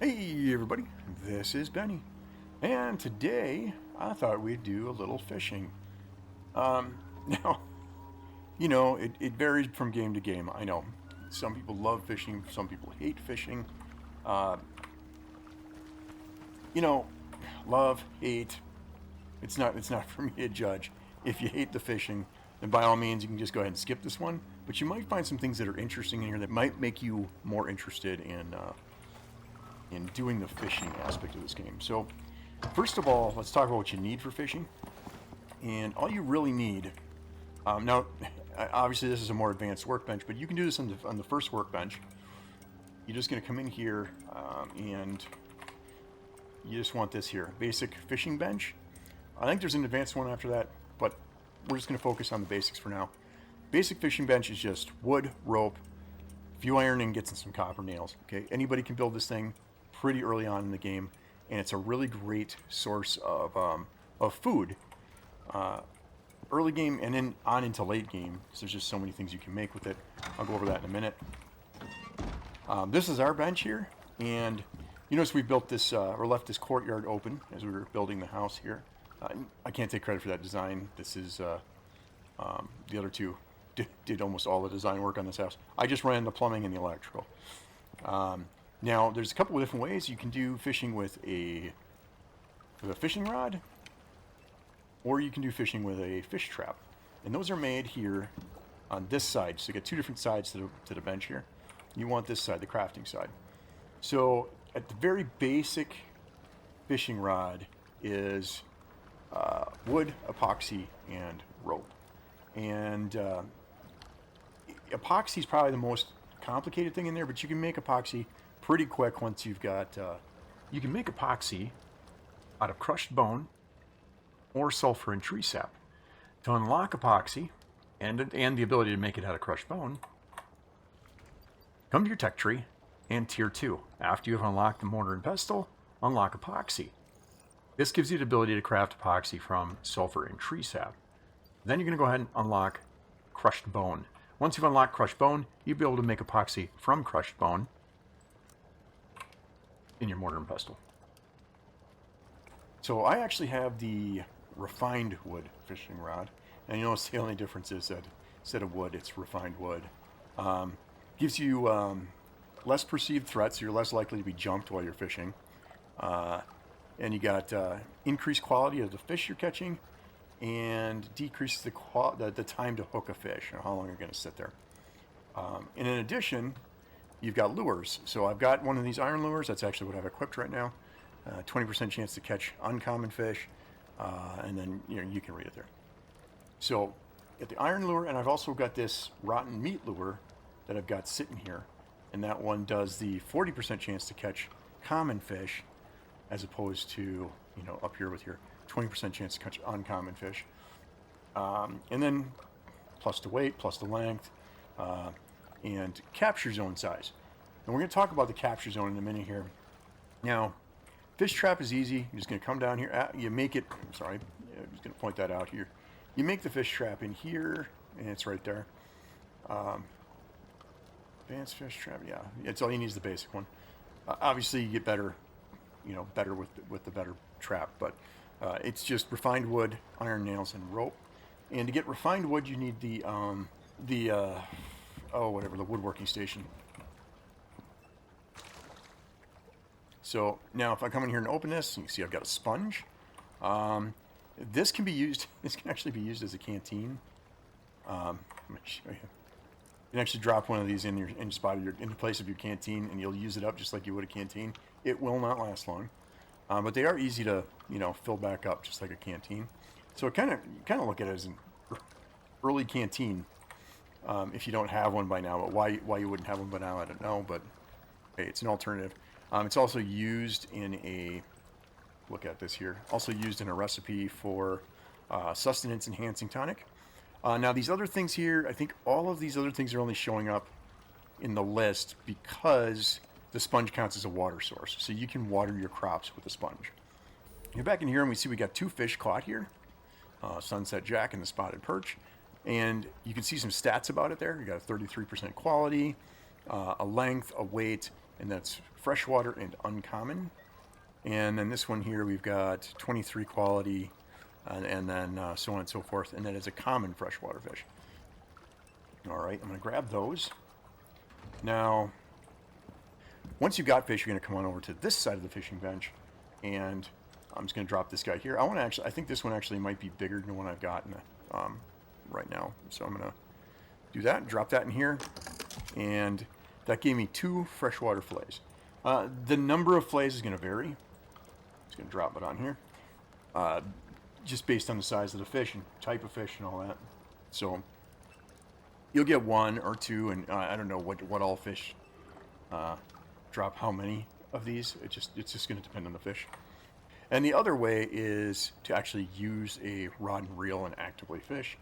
Hey everybody, this is Benny, and today I thought we'd do a little fishing. Now, it varies from game to game. I know some people love fishing, some people hate fishing. Uh, you know, love, hate, it's not for me to judge. If you hate the fishing, then by all means you can just go ahead and skip this one. But you might find some things that are interesting in here that might make you more interested in doing the fishing aspect of this game. So, first of all, let's talk about what you need for fishing. And all you really need, now, obviously this is a more advanced workbench, but you can do this on the first workbench. You're just going to come in here and you just want this here, basic fishing bench. I think there's an advanced one after that, but we're just going to focus on the basics for now. Basic fishing bench is just wood, rope, a few iron ingots, and some copper nails. Okay, anybody can build this thing pretty early on in the game, and it's a really great source of food early game and then on into late game. So there's just so many things you can make with it. I'll go over that in a minute. This is our bench here, and you notice we built this or left this courtyard open as we were building the house here. I can't take credit for that design. This is the other two did almost all the design work on this house. I just ran the plumbing and the electrical. Now, there's a couple of different ways you can do fishing with a fishing rod, or you can do fishing with a fish trap. And those are made here on this side. So you get two different sides to the bench here. You want this side, the crafting side. So at the very basic fishing rod is wood, epoxy, and rope. And epoxy is probably the most complicated thing in there, but you can make epoxy pretty quick once you've got... you can make epoxy out of crushed bone or sulfur and tree sap. To unlock epoxy and the ability to make it out of crushed bone, come to your tech tree and tier 2. After you have unlocked the mortar and pestle, unlock epoxy. This gives you the ability to craft epoxy from sulfur and tree sap. Then you're going to go ahead and unlock crushed bone. Once you've unlocked crushed bone, you'll be able to make epoxy from crushed bone in your mortar and pestle. So I actually have the refined wood fishing rod, and you notice the only difference is that instead of wood, it's refined wood. Gives you less perceived threats, so you're less likely to be jumped while you're fishing. And you got increased quality of the fish you're catching, and decreases the time to hook a fish, or how long you're going to sit there. And in addition, you've got lures. So I've got one of these iron lures. That's actually what I've equipped right now. 20% chance to catch uncommon fish, and then you can read it there. So get the iron lure, and I've also got this rotten meat lure that I've got sitting here, and that one does the 40% chance to catch common fish, as opposed to up here with your 20% chance to catch uncommon fish. And then plus the weight, plus the length, and capture zone size. And we're going to talk about the capture zone in a minute here. Now, fish trap is easy. You're just going to come down here. You make it, I'm just going to point that out here. You make the fish trap in here, and it's right there. Advanced fish trap, yeah. It's all you need is the basic one. Obviously, you get better with the better trap, but it's just refined wood, iron nails, and rope. And to get refined wood, you need the woodworking station. So now if I come in here and open this, you can see I've got a sponge. This can actually be used as a canteen. Let me show you. You can actually drop one of these in the place of your canteen, and you'll use it up just like you would a canteen. It will not last long, but they are easy to fill back up just like a canteen. So you kind of look at it as an early canteen. If you don't have one by now, but why you wouldn't have one by now, I don't know. But hey, it's an alternative. It's also used in look at this here. Also used in a recipe for sustenance enhancing tonic. Now these other things here, I think all of these other things are only showing up in the list because the sponge counts as a water source. So you can water your crops with a sponge. You're back in here and we see we got two fish caught here. Sunset Jack and the spotted perch. And you can see some stats about it there. You got a 33% quality, a length, a weight, and that's freshwater and uncommon. And then this one here, we've got 23 quality, and then so on and so forth. And that is a common freshwater fish. All right, I'm going to grab those. Now, once you've got fish, you're going to come on over to this side of the fishing bench, and I'm just going to drop this guy here. I think this one actually might be bigger than the one I've got right now. So I'm going to do that, drop that in here, and that gave me 2 freshwater fillets. The number of fillets is going to vary. Just going to drop it on here, just based on the size of the fish and type of fish and all that. So you'll get 1 or 2, and I don't know what all fish drop how many of these. It's just going to depend on the fish. And the other way is to actually use a rod and reel and actively fish.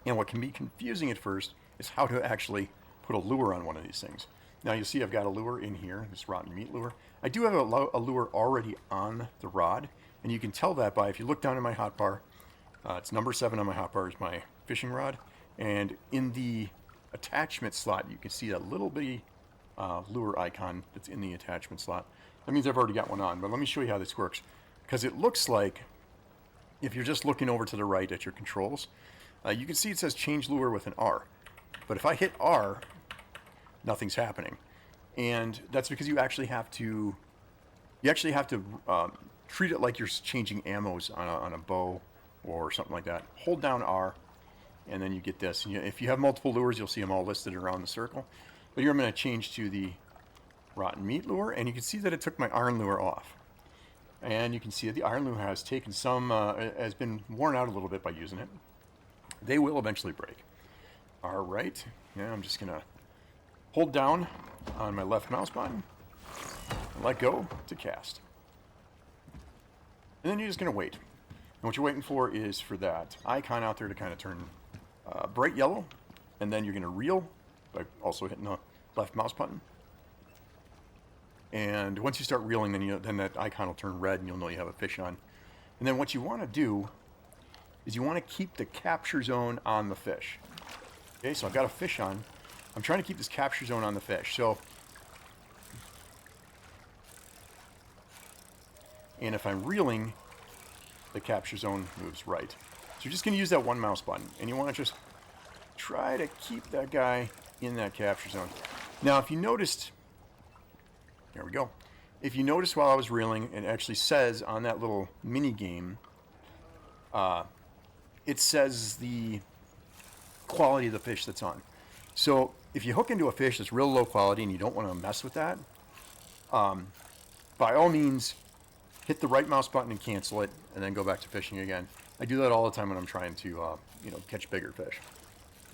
And what can be confusing at first is how to actually put a lure on one of these things. Now you see I've got a lure in here, this rotten meat lure. I do have a lure already on the rod, and you can tell that by, if you look down in my hotbar, it's number 7 on my hotbar is my fishing rod, and in the attachment slot you can see that little bitty lure icon that's in the attachment slot. That means I've already got one on, but let me show you how this works, because it looks like, if you're just looking over to the right at your controls, you can see it says change lure with an R. But if I hit R, nothing's happening. And that's because you actually have to treat it like you're changing ammos on a bow or something like that. Hold down R, and then you get this. And if you have multiple lures, you'll see them all listed around the circle. But here I'm going to change to the rotten meat lure, and you can see that it took my iron lure off. And you can see that the iron lure has taken some, has been worn out a little bit by using it. They will eventually break. All right, yeah, I'm just going to hold down on my left mouse button and let go to cast. And then you're just going to wait. And what you're waiting for is for that icon out there to kind of turn bright yellow, and then you're going to reel by also hitting the left mouse button. And once you start reeling, then that icon will turn red, and you'll know you have a fish on. And then what you want to do is you want to keep the capture zone on the fish. Okay, so I've got a fish on. I'm trying to keep this capture zone on the fish. And if I'm reeling, the capture zone moves right. So you're just going to use that one mouse button, and you want to just try to keep that guy in that capture zone. Now, if you noticed, there we go. If you notice while I was reeling, it actually says on that little mini game, it says the quality of the fish that's on. So if you hook into a fish that's real low quality and you don't want to mess with that, by all means, hit the right mouse button and cancel it, and then go back to fishing again. I do that all the time when I'm trying to, catch bigger fish.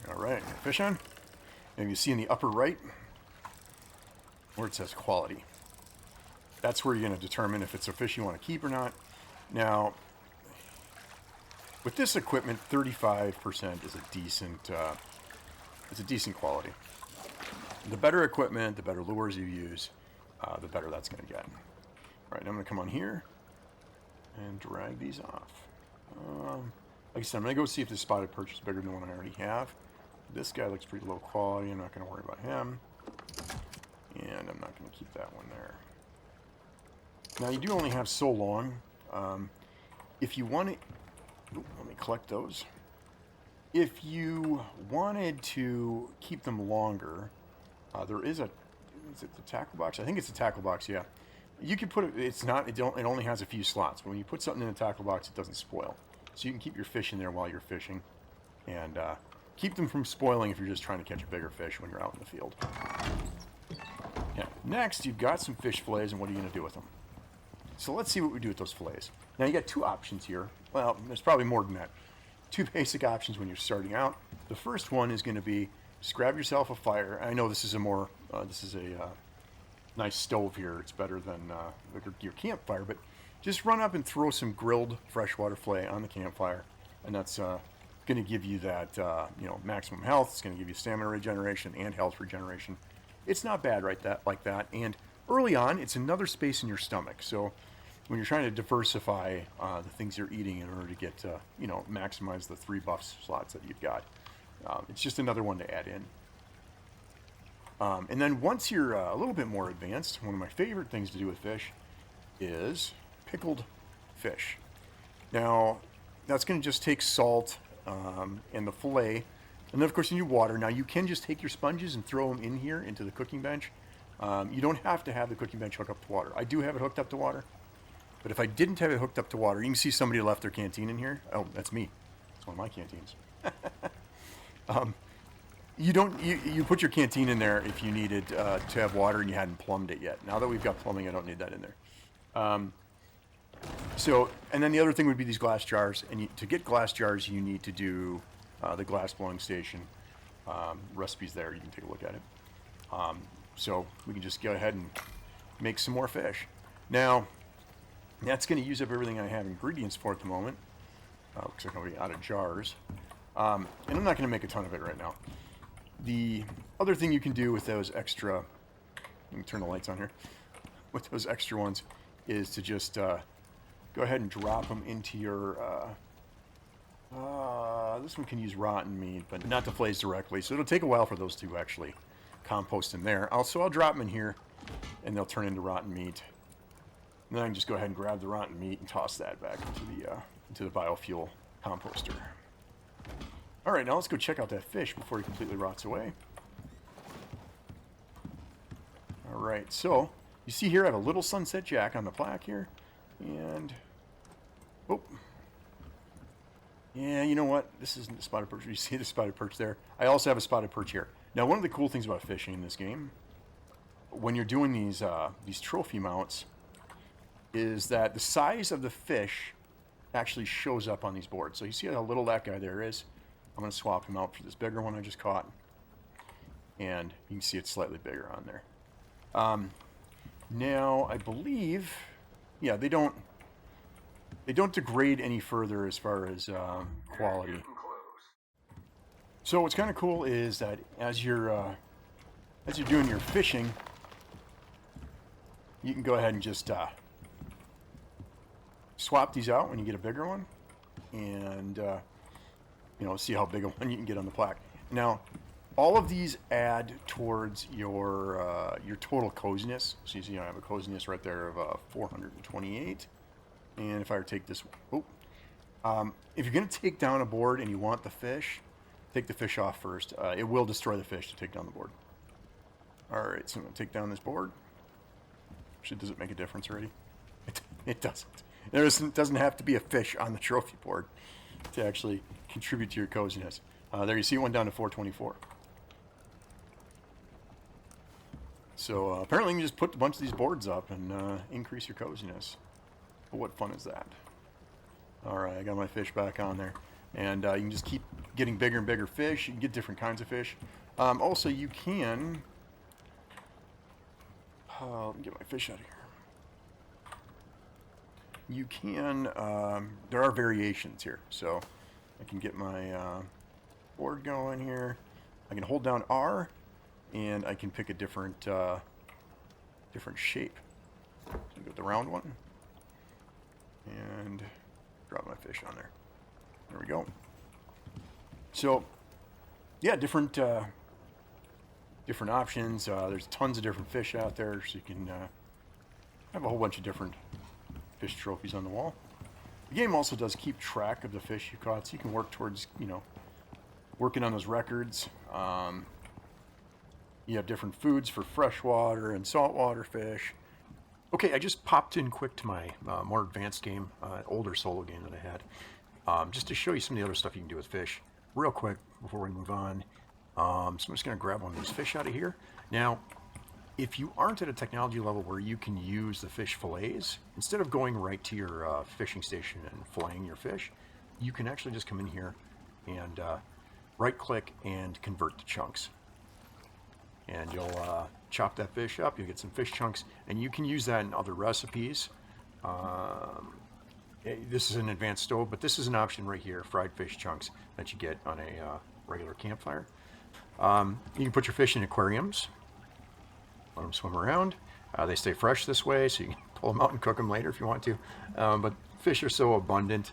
All right, fish on. And you see in the upper right where it says quality. That's where you're going to determine if it's a fish you want to keep or not. Now, with this equipment, 35% is a decent quality. The better equipment, the better lures you use, the better that's going to get. All right, I'm going to come on here and drag these off. Like I said, I'm going to go see if this spotted perch is bigger than the one I already have. This guy looks pretty low quality. I'm not going to worry about him. And I'm not going to keep that one there. Now, you do only have so long. If you want to... let me collect those. If you wanted to keep them longer, there is a... is it the tackle box? I think it's a tackle box, yeah. You can put it... it's not... it only has a few slots. But when you put something in the tackle box, it doesn't spoil. So you can keep your fish in there while you're fishing. And keep them from spoiling if you're just trying to catch a bigger fish when you're out in the field. Yeah. Next, you've got some fish fillets, and what are you going to do with them? So let's see what we do with those fillets. Now, you got 2 options here. Well, there's probably more than that. 2 basic options when you're starting out. The first one is going to be just grab yourself a fire. I know this is a nice stove here. It's better than your campfire, but just run up and throw some grilled freshwater fillet on the campfire, and that's going to give you that maximum health. It's going to give you stamina regeneration and health regeneration. It's not bad like that. And early on, it's another space in your stomach. So when you're trying to diversify the things you're eating in order to get maximize the 3 buff slots that you've got, it's just another one to add in. And then once you're a little bit more advanced, one of my favorite things to do with fish is pickled fish. Now, that's going to just take salt and the fillet, and then of course you need water. Now you can just take your sponges and throw them in here into the cooking bench. You don't have to have the cooking bench hooked up to water. I do have it hooked up to water, but if I didn't have it hooked up to water, you can see somebody left their canteen in here. Oh, that's me. It's one of my canteens. You put your canteen in there if you needed to have water and you hadn't plumbed it yet. Now that we've got plumbing, I don't need that in there. So, and then the other thing would be these glass jars. And to get glass jars, you need to do the glass blowing station. Recipes there, you can take a look at it. So we can just go ahead and make some more fish. Now, that's going to use up everything I have ingredients for at the moment. Looks like I'm going to be out of jars. And I'm not going to make a ton of it right now. The other thing you can do with those extra, let me turn the lights on here, with those extra ones is to just go ahead and drop them into your, this one can use rotten meat, but not the fillets directly. So it'll take a while for those to actually compost in there. So I'll drop them in here and they'll turn into rotten meat. And then I can just go ahead and grab the rotten meat and toss that back into the biofuel composter. All right, now let's go check out that fish before he completely rots away. All right, so you see here I have a little sunset jack on the plaque here. And, oh, yeah, you know what? This isn't the spotted perch. You see the spotted perch there? I also have a spotted perch here. Now, one of the cool things about fishing in this game, when you're doing these trophy mounts, is that the size of the fish actually shows up on these boards. So you see how little that guy there is? I'm going to swap him out for this bigger one I just caught. And you can see it's slightly bigger on there. Now, I believe, yeah, they don't degrade any further as far as quality. So what's kind of cool is that as you're doing your fishing, you can go ahead and just swap these out when you get a bigger one, and see how big a one you can get on the plaque. Now, all of these add towards your total coziness. So you see, I have a coziness right there of 428. And if I were to take this, if you're going to take down a board and you want the fish, take the fish off first. It will destroy the fish to take down the board. All right, so I'm going to take down this board. Actually, does it make a difference already? It doesn't. There doesn't have to be a fish on the trophy board to actually contribute to your coziness. There you see it went down to 424. So apparently you can just put a bunch of these boards up and increase your coziness. But what fun is that? All right, I got my fish back on there. And you can just keep getting bigger and bigger fish. You can get different kinds of fish. Also, you can... let me get my fish out of here. You can... there are variations here. So I can get my board going here. I can hold down R, and I can pick a different shape. So I go with the round one. And drop my fish on there. There we go. So, yeah, different options. There's tons of different fish out there, so you can have a whole bunch of different fish trophies on the wall. The game also does keep track of the fish you caught, so you can work towards, working on those records. You have different foods for freshwater and saltwater fish. Okay, I just popped in quick to my more advanced game, older solo game that I had, just to show you some of the other stuff you can do with fish, real quick before we move on. So I'm just going to grab one of these fish out of here. Now, if you aren't at a technology level where you can use the fish fillets, instead of going right to your fishing station and filleting your fish, you can actually just come in here and right-click and convert to chunks. And you'll chop that fish up, you'll get some fish chunks, and you can use that in other recipes. This is an advanced stove, but this is an option right here, fried fish chunks that you get on a regular campfire. You can put your fish in aquariums, let them swim around. They stay fresh this way, so you can pull them out and cook them later if you want to. But fish are so abundant.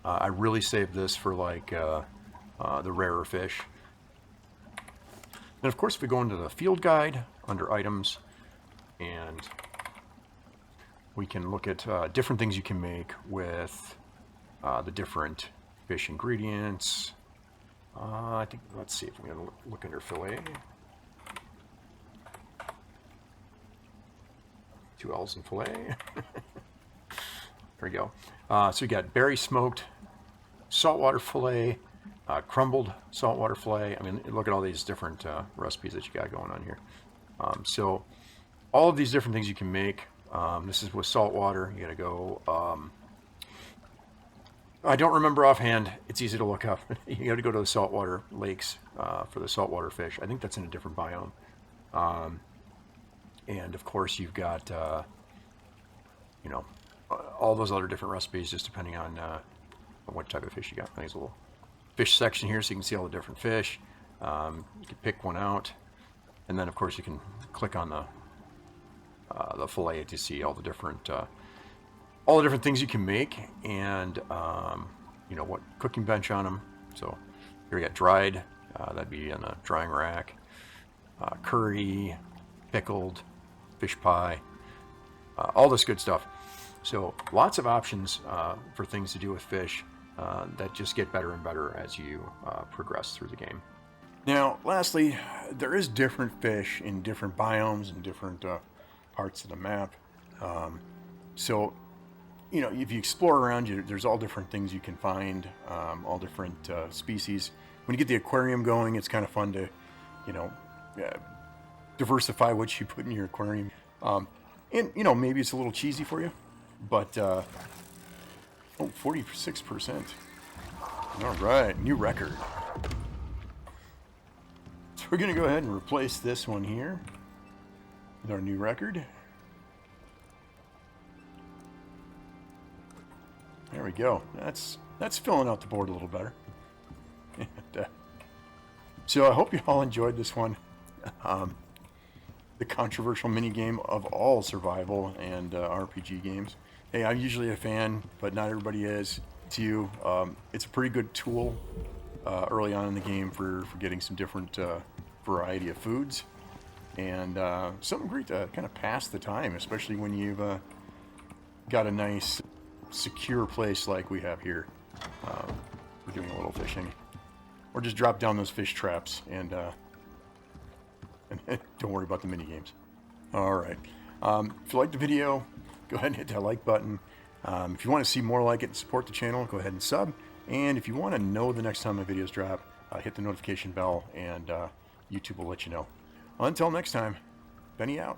I really save this for like the rarer fish. And of course, if we go into the field guide under items, and we can look at different things you can make with the different fish ingredients. I think, let's see if we can look under fillet. 2 L's in fillet. There we go. So we got berry smoked saltwater fillet, crumbled saltwater fillet. I mean, look at all these different recipes that you got going on here. So all of these different things you can make. This is with saltwater. You got to go. I don't remember offhand. It's easy to look up. You got to go to the saltwater lakes for the saltwater fish. I think that's in a different biome. And of course, you've got, you know, all those other different recipes, just depending on what type of fish you got. There's a little fish section here, so you can see all the different fish. You can pick one out, and then of course you can click on the fillet to see all the different things you can make, and you know, what cooking bench on them. So here we got dried. That'd be on a drying rack. Curry, pickled, fish pie, all this good stuff. So lots of options for things to do with fish that just get better and better as you progress through the game. Now, lastly, there is different fish in different biomes and different parts of the map. So, you know, if you explore around you, there's all different things you can find, all different species. When you get the aquarium going, it's kind of fun to, you know, diversify what you put in your aquarium. And, you know, maybe it's a little cheesy for you, but, 46%. All right, new record. So we're going to go ahead and replace this one here with our new record. There we go. That's filling out the board a little better. And, so I hope you all enjoyed this one. The controversial mini game of all survival and RPG games. Hey, I'm usually a fan, but not everybody is. To you, it's a pretty good tool early on in the game for getting some different variety of foods, and something great to kind of pass the time, especially when you've got a nice, secure place like we have here. We're doing a little fishing, or just drop down those fish traps and don't worry about the mini games. All right. If you liked the video, go ahead and hit that like button. If you want to see more like it and support the channel, go ahead and sub. And if you want to know the next time my videos drop, hit the notification bell, and YouTube will let you know. Until next time, Benny out.